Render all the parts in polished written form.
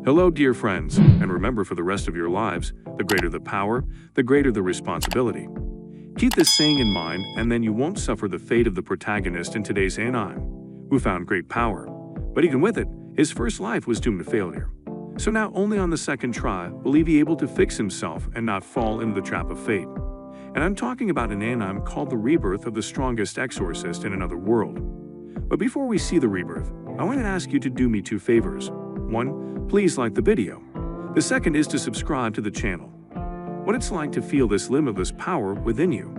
Hello, dear friends, and remember, for the rest of your lives, the greater the power, the greater the responsibility. Keep this saying in mind, and then you won't suffer the fate of the protagonist in today's anime, who found great power. But even with it, his first life was doomed to failure. So now only on the second try will he be able to fix himself and not fall into the trap of fate. And I'm talking about an anime called The Rebirth of the Strongest Exorcist in Another World. But before we see the rebirth, I want to ask you to do me two favors. One, please like the video. The second is to subscribe to the channel. What it's like to feel this limitless power within you.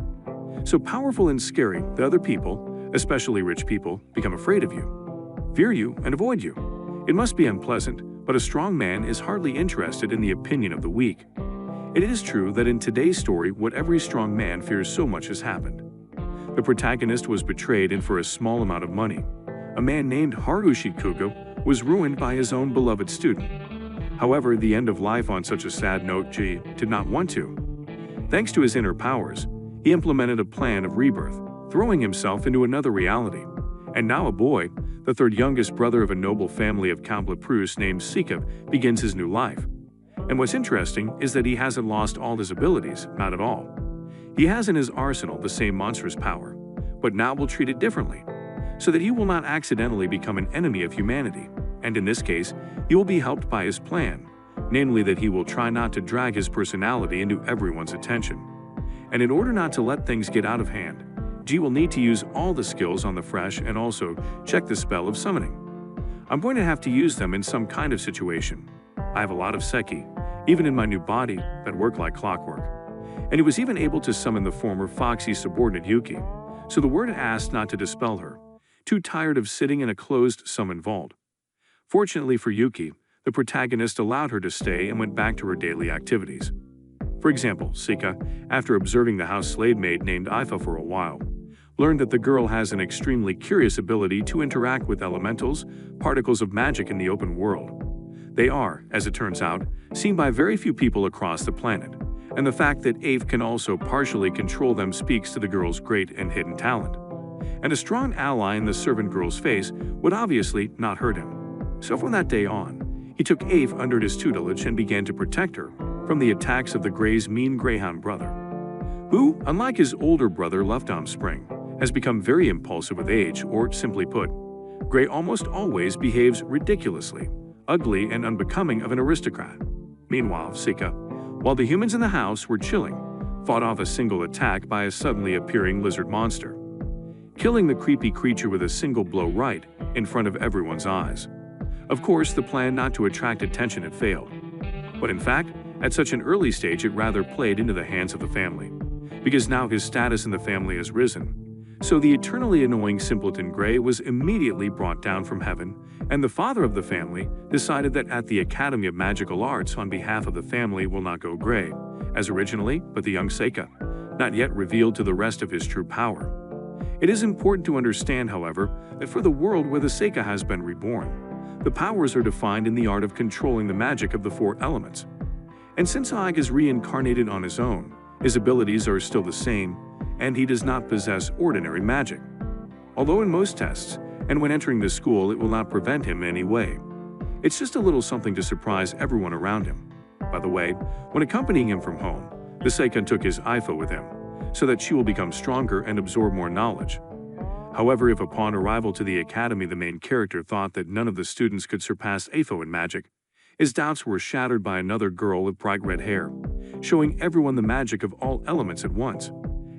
So powerful and scary that other people, especially rich people, become afraid of you, fear you, and avoid you. It must be unpleasant, but a strong man is hardly interested in the opinion of the weak. It is true that in today's story, what every strong man fears so much has happened. The protagonist was betrayed, and for a small amount of money, a man named Haruyoshi was ruined by his own beloved student. However, the end of life on such a sad note, G did not want to. Thanks to his inner powers, he implemented a plan of rebirth, throwing himself into another reality. And now a boy, the third youngest brother of a noble family of Count Leprouse named Saikyou, begins his new life. And what's interesting is that he hasn't lost all his abilities, not at all. He has in his arsenal the same monstrous power, but now will treat it differently, so that he will not accidentally become an enemy of humanity. And in this case, he will be helped by his plan, namely that he will try not to drag his personality into everyone's attention. And in order not to let things get out of hand, G will need to use all the skills on the fresh and also check the spell of summoning. I'm going to have to use them in some kind of situation. I have a lot of Seki, even in my new body, that work like clockwork. And he was even able to summon the former Foxy subordinate Yuki, so the word asked not to dispel her, too tired of sitting in a closed summon vault. Fortunately for Yuki, the protagonist allowed her to stay and went back to her daily activities. For example, Sika, after observing the house slave maid named Ifa for a while, learned that the girl has an extremely curious ability to interact with elementals, particles of magic in the open world. They are, as it turns out, seen by very few people across the planet, and the fact that Ave can also partially control them speaks to the girl's great and hidden talent. And a strong ally in the servant girl's face would obviously not hurt him. So from that day on, he took Ave under his tutelage and began to protect her from the attacks of the Grey's mean greyhound brother, who, unlike his older brother Lufdom Spring, has become very impulsive with age, or simply put, Grey almost always behaves ridiculously, ugly and unbecoming of an aristocrat. Meanwhile, Sika, while the humans in the house were chilling, fought off a single attack by a suddenly appearing lizard monster, killing the creepy creature with a single blow right in front of everyone's eyes. Of course, the plan not to attract attention had failed. But in fact, at such an early stage it rather played into the hands of the family, because now his status in the family has risen. So the eternally annoying simpleton Grey was immediately brought down from heaven, and the father of the family decided that at the Academy of Magical Arts on behalf of the family will not go Grey, as originally, but the young Saikyou, not yet revealed to the rest of his true power. It is important to understand, however, that for the world where the Saikyou has been reborn, the powers are defined in the art of controlling the magic of the four elements. And since Aig is reincarnated on his own, his abilities are still the same, and he does not possess ordinary magic. Although in most tests, and when entering the school, it will not prevent him in any way. It's just a little something to surprise everyone around him. By the way, when accompanying him from home, the Saikyou took his Ifa with him, so that she will become stronger and absorb more knowledge. However, if upon arrival to the academy the main character thought that none of the students could surpass Afo in magic, his doubts were shattered by another girl with bright red hair, showing everyone the magic of all elements at once,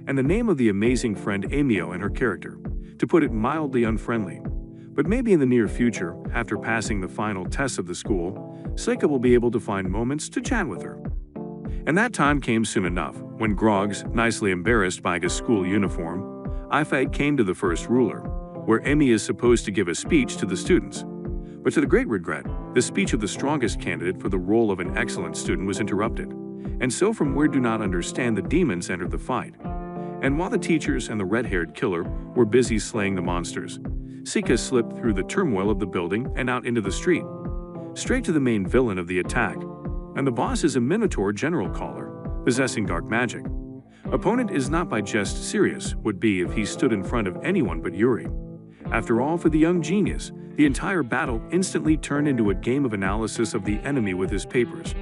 and the name of the amazing friend Amio and her character, to put it mildly unfriendly. But maybe in the near future, after passing the final tests of the school, Saikyou will be able to find moments to chat with her. And that time came soon enough, when Groggs, nicely embarrassed by his school uniform, Ifa came to the first ruler, where Emi is supposed to give a speech to the students. But to the great regret, the speech of the strongest candidate for the role of an excellent student was interrupted, and so from where do not understand the demons entered the fight. And while the teachers and the red-haired killer were busy slaying the monsters, Sika slipped through the turmoil of the building and out into the street, straight to the main villain of the attack. And the boss is a Minotaur general caller, possessing dark magic. Opponent is not by jest serious, would be if he stood in front of anyone but Yuri. After all, for the young genius, The entire battle instantly turned into a game of analysis of the enemy with his papers.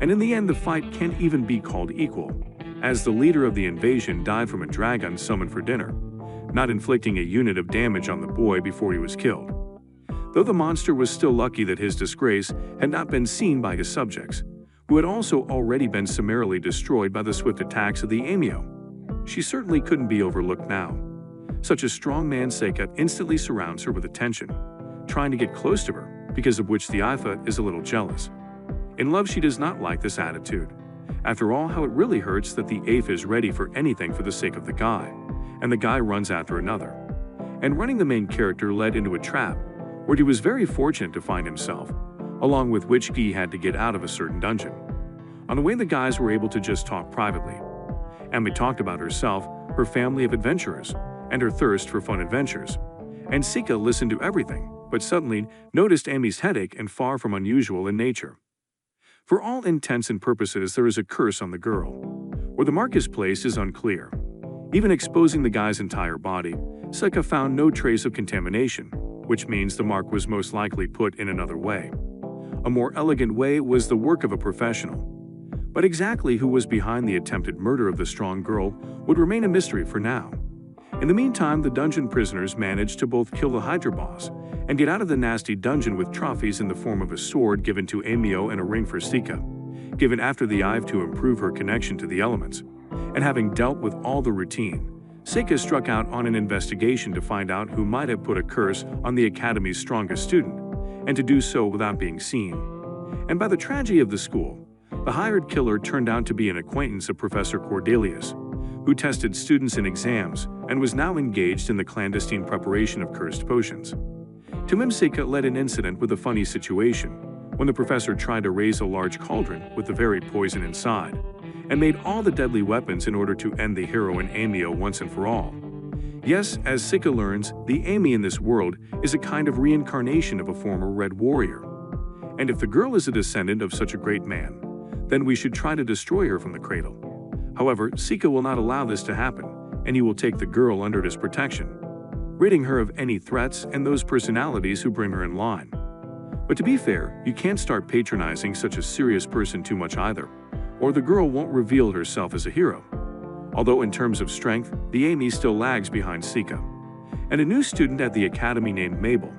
And in the end, the fight can't even be called equal, as the leader of the invasion died from a dragon summoned for dinner, not inflicting a unit of damage on the boy before he was killed. Though the monster was still lucky that his disgrace had not been seen by his subjects, who had also already been summarily destroyed by the swift attacks of the omyo. She certainly couldn't be overlooked now. Such a strong man Saikyou instantly surrounds her with attention, trying to get close to her, because of which the Ifa is a little jealous. In love, she does not like this attitude. After all, how it really hurts that the Ape is ready for anything for the sake of the guy, and the guy runs after another. And running the main character led into a trap, where he was very fortunate to find himself, along with which he had to get out of a certain dungeon. On the way, the guys were able to just talk privately. Ami talked about herself, her family of adventurers, and her thirst for fun adventures. And Saikyou listened to everything, but suddenly noticed Ami's headache and far from unusual in nature. For all intents and purposes, there is a curse on the girl. Where the mark is placed is unclear. Even exposing the guy's entire body, Saikyou found no trace of contamination, which means the mark was most likely put in another way. A more elegant way was the work of a professional. But exactly who was behind the attempted murder of the strong girl would remain a mystery for now. In the meantime, the dungeon prisoners managed to both kill the Hydra boss and get out of the nasty dungeon with trophies in the form of a sword given to Omyo and a ring for Saikyou, given after the Ive to improve her connection to the elements. And having dealt with all the routine, Saikyou struck out on an investigation to find out who might have put a curse on the Academy's strongest student, and to do so without being seen. And by the tragedy of the school, the hired killer turned out to be an acquaintance of Professor Cordelius, who tested students in exams and was now engaged in the clandestine preparation of cursed potions. To him, Saikyou led an incident with a funny situation, when the professor tried to raise a large cauldron with the very poison inside, and made all the deadly weapons in order to end the heroine Omyo once and for all. Yes, as Saikyou learns, the Ami in this world is a kind of reincarnation of a former Red Warrior. And if the girl is a descendant of such a great man, then we should try to destroy her from the cradle. However, Saikyou will not allow this to happen, and he will take the girl under his protection, ridding her of any threats and those personalities who bring her in line. But to be fair, you can't start patronizing such a serious person too much either, or the girl won't reveal herself as a hero. Although in terms of strength, the Ami still lags behind Saikyou. And a new student at the academy named Mabel,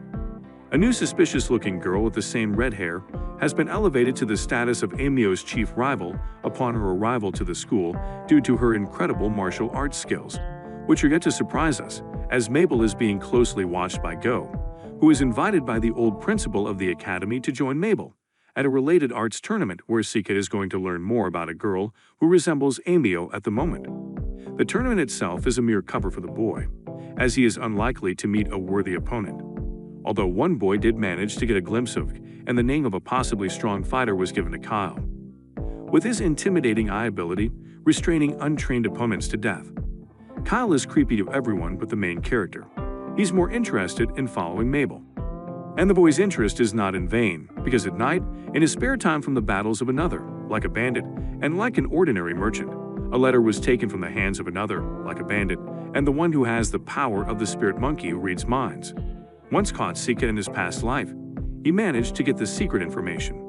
a new suspicious-looking girl with the same red hair, has been elevated to the status of Omyo's chief rival upon her arrival to the school due to her incredible martial arts skills, which are yet to surprise us, as Mabel is being closely watched by Go, who is invited by the old principal of the academy to join Mabel at a related arts tournament where Saikyou is going to learn more about a girl who resembles Omyo at the moment. The tournament itself is a mere cover for the boy, as he is unlikely to meet a worthy opponent. Although one boy did manage to get a glimpse of, and the name of a possibly strong fighter was given to Kyle. With his intimidating eye ability, restraining untrained opponents to death. Kyle is creepy to everyone but the main character. He's more interested in following Mabel. And the boy's interest is not in vain, because at night, in his spare time from the battles of another, like a bandit, and like an ordinary merchant, a letter was taken from the hands of another, like a bandit, and the one who has the power of the spirit monkey who reads minds. Once caught Saikyou in his past life, he managed to get the secret information.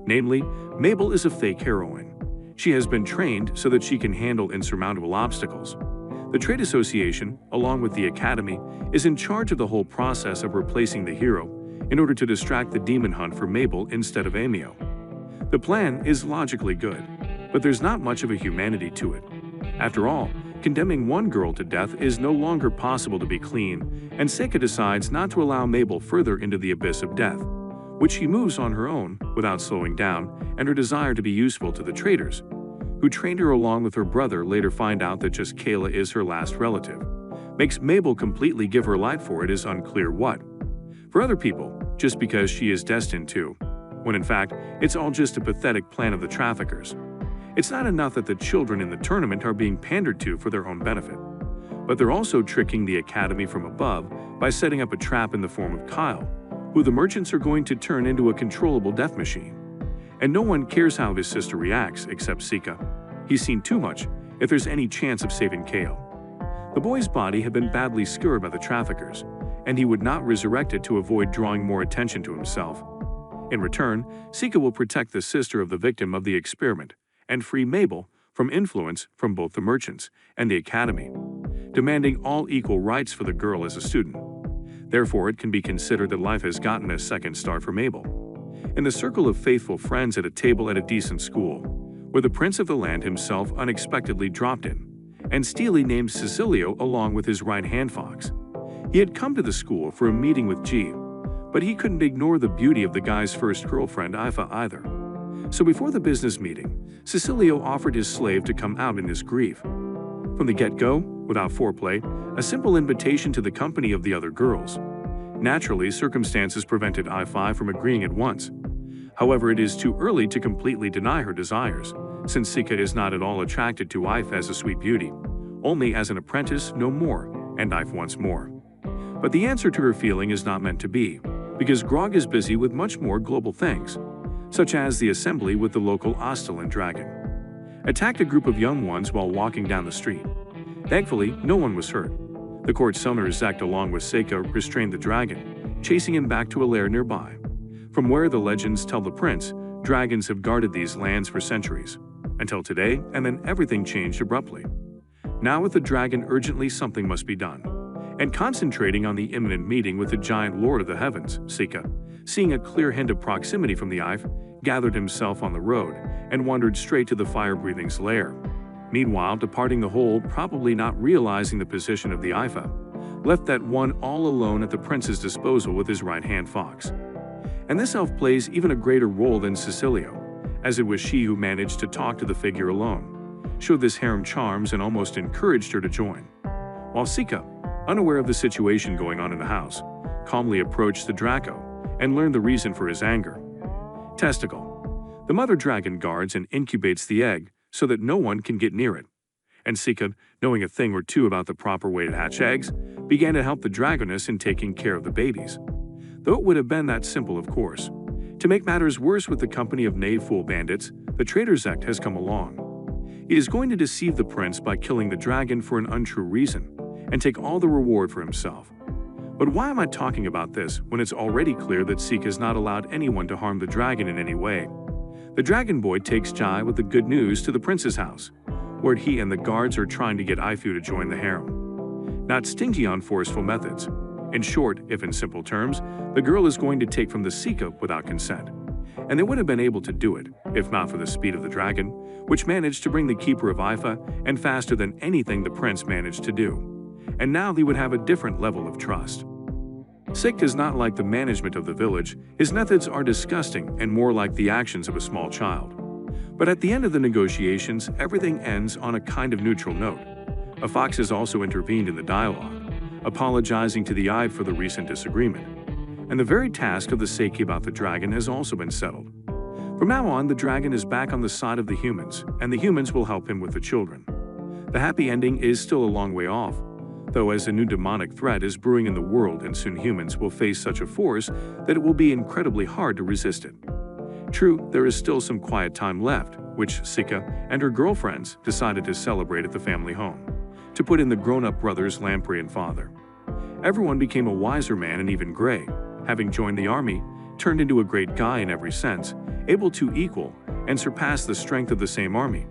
Namely, Mabel is a fake heroine. She has been trained so that she can handle insurmountable obstacles. The trade association, along with the academy, is in charge of the whole process of replacing the hero in order to distract the demon hunt for Mabel instead of Omyo. The plan is logically good, but there's not much of a humanity to it. After all, condemning one girl to death is no longer possible to be clean, and Saikyou decides not to allow Mabel further into the abyss of death, which she moves on her own without slowing down, and her desire to be useful to the traders, who trained her along with her brother later find out that just Kayla is her last relative, makes Mabel completely give her life for it is unclear what. For other people, just because she is destined to, when in fact, it's all just a pathetic plan of the traffickers. It's not enough that the children in the tournament are being pandered to for their own benefit, but they're also tricking the academy from above by setting up a trap in the form of Kyle, who the merchants are going to turn into a controllable death machine. And no one cares how his sister reacts except Saikyou. He's seen too much if there's any chance of saving Kale. The boy's body had been badly skewered by the traffickers, and he would not resurrect it to avoid drawing more attention to himself. In return, Saikyou will protect the sister of the victim of the experiment and free Mabel from influence from both the merchants and the academy, demanding all equal rights for the girl as a student. Therefore, it can be considered that life has gotten a second start for Mabel. In the circle of faithful friends at a table at a decent school, where the prince of the land himself unexpectedly dropped in, and steelily named Cecilio along with his right-hand fox. He had come to the school for a meeting with G, but he couldn't ignore the beauty of the guy's first girlfriend Ifa either. So before the business meeting, Cecilio offered his slave to come out in his grief. From the get-go, without foreplay, a simple invitation to the company of the other girls. Naturally, circumstances prevented Ifa from agreeing at once. However, it is too early to completely deny her desires, since Saikyou is not at all attracted to Ifa as a sweet beauty, only as an apprentice, no more, and Ifa wants more. But the answer to her feeling is not meant to be, because Grog is busy with much more global things, such as the assembly with the local Ostalin dragon. Attacked a group of young ones while walking down the street. Thankfully, no one was hurt. The court summoner Zect along with Saikyou restrained the dragon, chasing him back to a lair nearby, from where the legends tell the prince dragons have guarded these lands for centuries, until today, and then everything changed abruptly. Now with the dragon urgently something must be done. And concentrating on the imminent meeting with the giant lord of the heavens, Saikyou, seeing a clear hint of proximity from the Ife, gathered himself on the road and wandered straight to the fire-breathing's lair. Meanwhile, departing the hole, probably not realizing the position of the Ifa, left that one all alone at the prince's disposal with his right-hand fox. And this elf plays even a greater role than Cecilio, as it was she who managed to talk to the figure alone, showed this harem charms and almost encouraged her to join. While Saikyou, unaware of the situation going on in the house, calmly approached the Draco and learned the reason for his anger. Testicle. The mother dragon guards and incubates the egg so that no one can get near it. And Saikyou, knowing a thing or two about the proper way to hatch eggs, began to help the dragoness in taking care of the babies. Though it would have been that simple, of course. To make matters worse with the company of knave-fool bandits, the traitor Zect has come along. He is going to deceive the prince by killing the dragon for an untrue reason, and take all the reward for himself. But why am I talking about this when it's already clear that Saikyou has not allowed anyone to harm the dragon in any way? The dragon boy takes Jai with the good news to the prince's house, where he and the guards are trying to get Ifu to join the harem. Not stingy on forceful methods. In short, if in simple terms, the girl is going to take from the Saikyou without consent. And they would have been able to do it, if not for the speed of the dragon, which managed to bring the keeper of Ifa, and faster than anything the prince managed to do. And now he would have a different level of trust. Saikyou does not like the management of the village. His methods are disgusting and more like the actions of a small child. But at the end of the negotiations, everything ends on a kind of neutral note. A fox has also intervened in the dialogue, apologizing to the Eye for the recent disagreement. And the very task of the Saikyou about the dragon has also been settled. From now on, the dragon is back on the side of the humans, and the humans will help him with the children. The happy ending is still a long way off, though, as a new demonic threat is brewing in the world, and soon humans will face such a force that it will be incredibly hard to resist it. True, there is still some quiet time left, which Saikyou and her girlfriends decided to celebrate at the family home, to put in the grown-up brothers Lamprey and father. Everyone became a wiser man, and even Gray, having joined the army, turned into a great guy in every sense, able to equal and surpass the strength of the same army.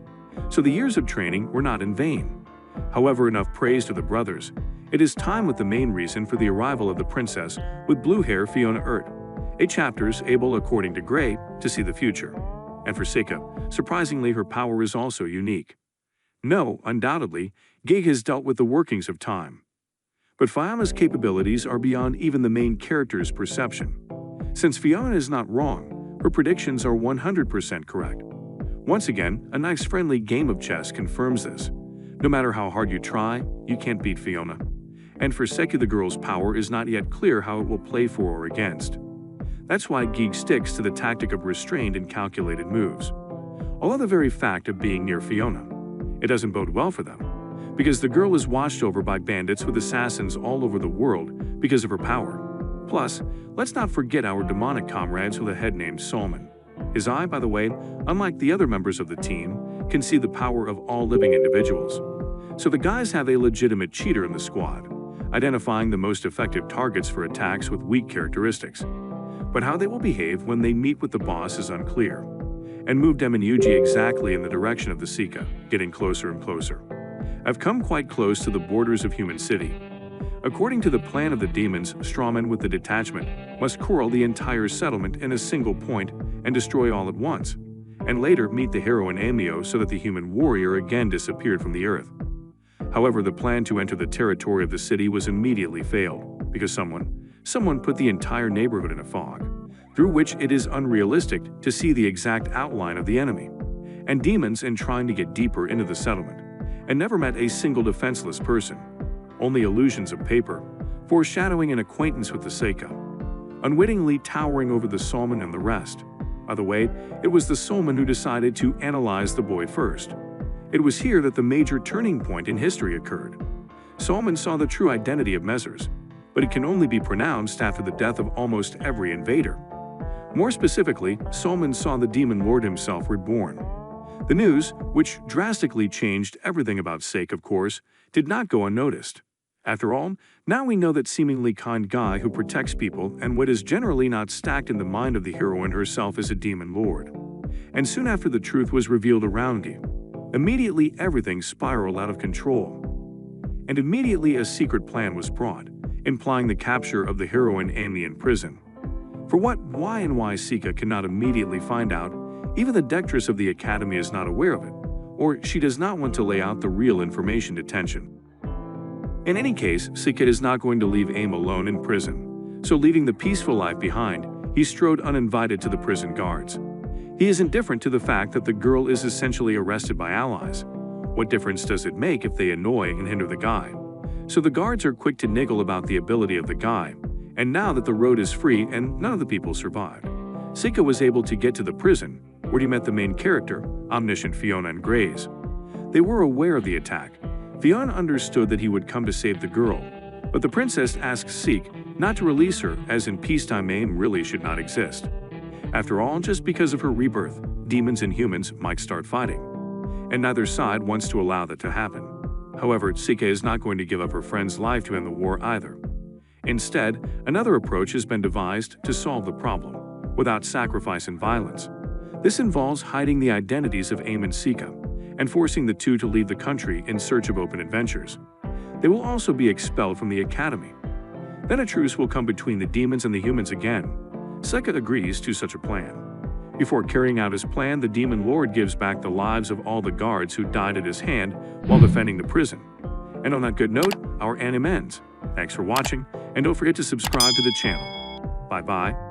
So the years of training were not in vain. However, enough praise to the brothers. It is time with the main reason for the arrival of the princess with blue hair, Fiona Urt. 8 chapters, able, according to Gray, to see the future. And for Saikyou, surprisingly, her power is also unique. No, undoubtedly, Gig has dealt with the workings of time. But Fiona's capabilities are beyond even the main character's perception. Since Fiona is not wrong, her predictions are 100% correct. Once again, a nice friendly game of chess confirms this. No matter how hard you try, you can't beat Fiona. And for Saikyou, the girl's power is not yet clear how it will play for or against. That's why Geek sticks to the tactic of restrained and calculated moves. Although the very fact of being near Fiona, it doesn't bode well for them, because the girl is watched over by bandits with assassins all over the world because of her power. Plus, let's not forget our demonic comrades with a head named Solomon. His eye, by the way, unlike the other members of the team, can see the power of all living individuals. So the guys have a legitimate cheater in the squad, identifying the most effective targets for attacks with weak characteristics. But how they will behave when they meet with the boss is unclear, and moved Onmyouji exactly in the direction of the Sika, getting closer and closer. I've come quite close to the borders of Human City. According to the plan of the demons, strawmen with the detachment must coral the entire settlement in a single point and destroy all at once, and later meet the heroine Amio so that the human warrior again disappeared from the earth. However, the plan to enter the territory of the city was immediately failed, because someone put the entire neighborhood in a fog, through which it is unrealistic to see the exact outline of the enemy, and demons in trying to get deeper into the settlement, and never met a single defenseless person, only illusions of paper, foreshadowing an acquaintance with the Saikyou, unwittingly towering over the soulman and the rest. By the way, it was the soulman who decided to analyze the boy first. It was here that the major turning point in history occurred. Soulman saw the true identity of Messers, but it can only be pronounced after the death of almost every invader. More specifically, Soulman saw the demon lord himself reborn. The news, which drastically changed everything about Sake, of course, did not go unnoticed. After all, now we know that seemingly kind guy who protects people and what is generally not stacked in the mind of the heroine herself is a demon lord. And soon after the truth was revealed around him, immediately everything spiraled out of control. And immediately a secret plan was brought, implying the capture of the heroine Amy in prison. For what, why, and why Sika cannot immediately find out, even the directress of the academy is not aware of it, or she does not want to lay out the real information to tension. In any case, Sika is not going to leave Aim alone in prison, so leaving the peaceful life behind, he strode uninvited to the prison guards. He is indifferent to the fact that the girl is essentially arrested by allies. What difference does it make if they annoy and hinder the guy? So the guards are quick to niggle about the ability of the guy, and now that the road is free and none of the people survived, Sika was able to get to the prison, where he met the main character, omniscient Fiona and Grays. They were aware of the attack. Fiona understood that he would come to save the girl, but the princess asked Sika not to release her, as in peacetime Aim really should not exist. After all, just because of her rebirth, demons and humans might start fighting, and neither side wants to allow that to happen. However, Sika is not going to give up her friend's life to end the war either. Instead, another approach has been devised to solve the problem, without sacrifice and violence. This involves hiding the identities of Aim and Sika, and forcing the two to leave the country in search of open adventures. They will also be expelled from the academy. Then a truce will come between the demons and the humans again. Sika agrees to such a plan. Before carrying out his plan, the demon lord gives back the lives of all the guards who died at his hand while defending the prison. And on that good note, our anime ends. Thanks for watching, and don't forget to subscribe to the channel. Bye-bye.